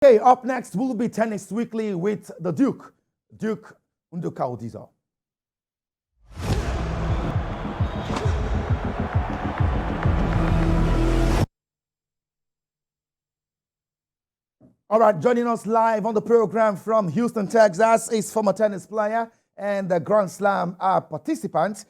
Okay, up next will be Tennis Weekly with the Duke, Nduka Odizor. All right, joining us live on the program from Houston, Texas is former tennis player and the Grand Slam participant,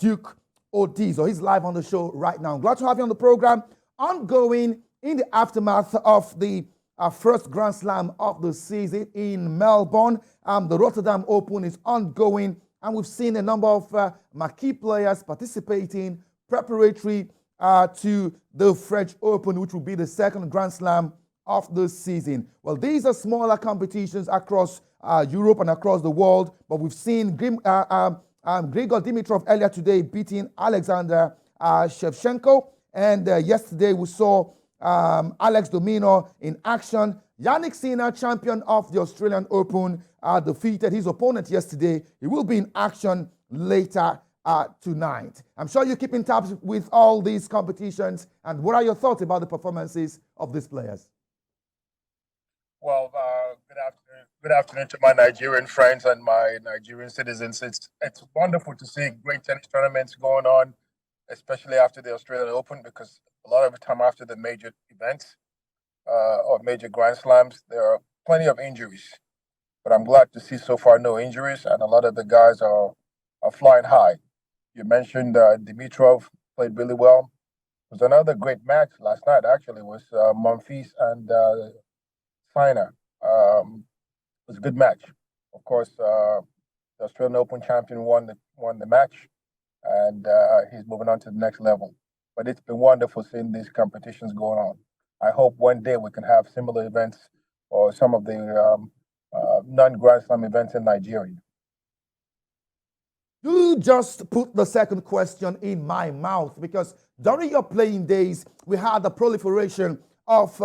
Duke Odizor. He's live on the show right now. Glad to have you on the program. Ongoing in the aftermath of the first Grand Slam of the season in Melbourne. The Rotterdam Open is ongoing, and we've seen a number of marquee players participating preparatory to the French Open, which will be the second Grand Slam of the season. Well, these are smaller competitions across Europe and across the world, but we've seen Grigor Dimitrov earlier today beating Alexander Shevchenko, and yesterday we saw Alex Domino in action. Yannick Sinner, champion of the Australian Open, defeated his opponent yesterday. He will be in action later tonight. I'm sure you keep in touch with all these competitions. And what are your thoughts about the performances of these players? Well, good afternoon. Good afternoon to my Nigerian friends and my Nigerian citizens. It's wonderful to see great tennis tournaments going on, especially after the Australian Open, because a lot of the time after the major events or major Grand Slams, there are plenty of injuries. But I'm glad to see so far no injuries, and a lot of the guys are flying high. You mentioned Dimitrov played really well. It was another great match last night, actually, was Monfils and Sinner. It was a good match. Of course, the Australian Open champion won the match, and he's moving on to the next level. But it's been wonderful seeing these competitions going on. I hope one day we can have similar events or some of the non-Grand Slam events in Nigeria. You just put the second question in my mouth, because during your playing days, we had the proliferation of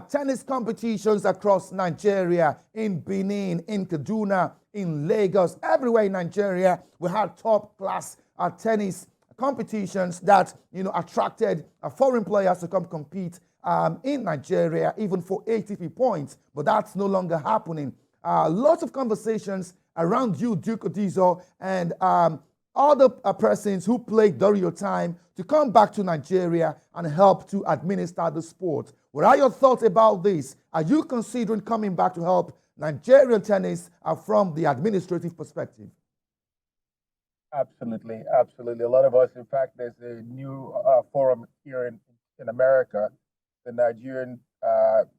tennis competitions across Nigeria, in Benin, in Kaduna, in Lagos, everywhere in Nigeria. We had top-class tennis competitions that attracted foreign players to come compete in Nigeria, even for ATP points. But that's no longer happening. Lots of conversations around you, Duke Odizor, and other persons who played during your time to come back to Nigeria and help to administer the sport. What are your thoughts about this? Are you considering coming back to help Nigerian tennis from the administrative perspective? Absolutely, absolutely. A lot of us, in fact, there's a new forum here in America, the Nigerian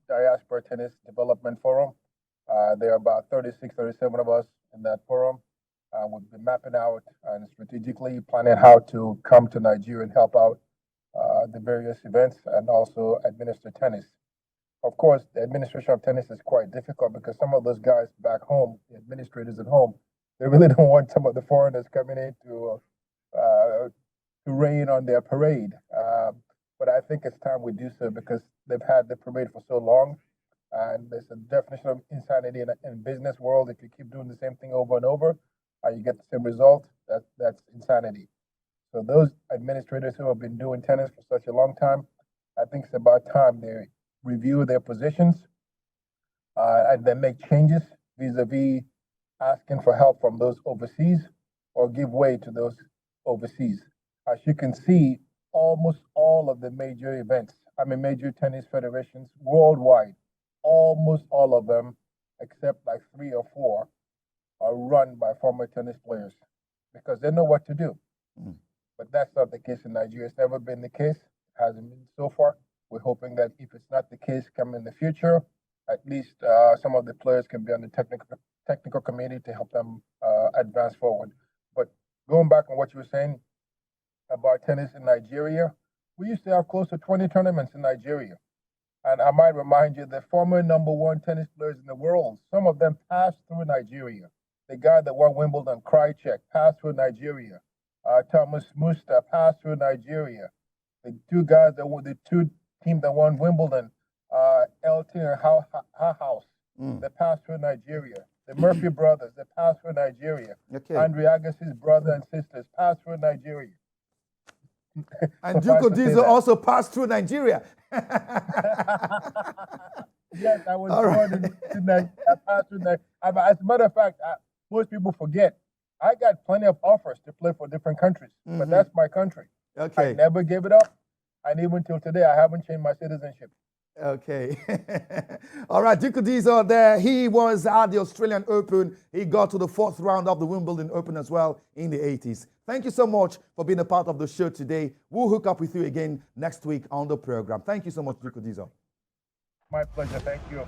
Diaspora Tennis Development Forum. There are about 36, 37 of us in that forum. We've been mapping out and strategically planning how to come to Nigeria and help out the various events and also administer tennis. Of course, the administration of tennis is quite difficult because some of those guys back home, the administrators at home, they really don't want some of the foreigners coming in to rain on their parade. But I think it's time we do so because they've had the parade for so long. And there's a definition of insanity in business world. If you keep doing the same thing over and over, you get the same result. That's insanity. So those administrators who have been doing tennis for such a long time, I think it's about time they review their positions and then make changes vis-a-vis asking for help from those overseas or give way to those overseas. As you can see, almost all of the major tennis federations worldwide, almost all of them, except like 3 or 4, are run by former tennis players because they know what to do. But that's not the case in Nigeria. It's never been the case. It hasn't been so far. We're hoping that if it's not the case come in the future, at least some of the players can be on the technical committee to help them advance forward. But going back on what you were saying about tennis in Nigeria, we used to have close to 20 tournaments in Nigeria. And I might remind you, the former #1 tennis players in the world, some of them passed through Nigeria. The guy that won Wimbledon, Krajicek, passed through Nigeria. Thomas Musta passed through Nigeria. The two guys that were the two teams that won Wimbledon, Elton and House, they passed through Nigeria. The Murphy brothers, they passed through Nigeria. Okay. Andre Agassi's brother and sisters passed through Nigeria. And Duke Odizor also passed through Nigeria. Yes, I was All born right. in Nigeria. I passed through Nigeria. As a matter of fact, most people forget. I got plenty of offers to play for different countries, but that's my country. I Okay. never gave it up, and even till today, I haven't changed my citizenship. Okay. All right, Duke Odizor there. He was at the Australian Open. He got to the 4th round of the Wimbledon Open as well in the 80s. Thank you so much for being a part of the show today. We'll hook up with you again next week on the program. Thank you so much, Duke Odizor. My pleasure. Thank you.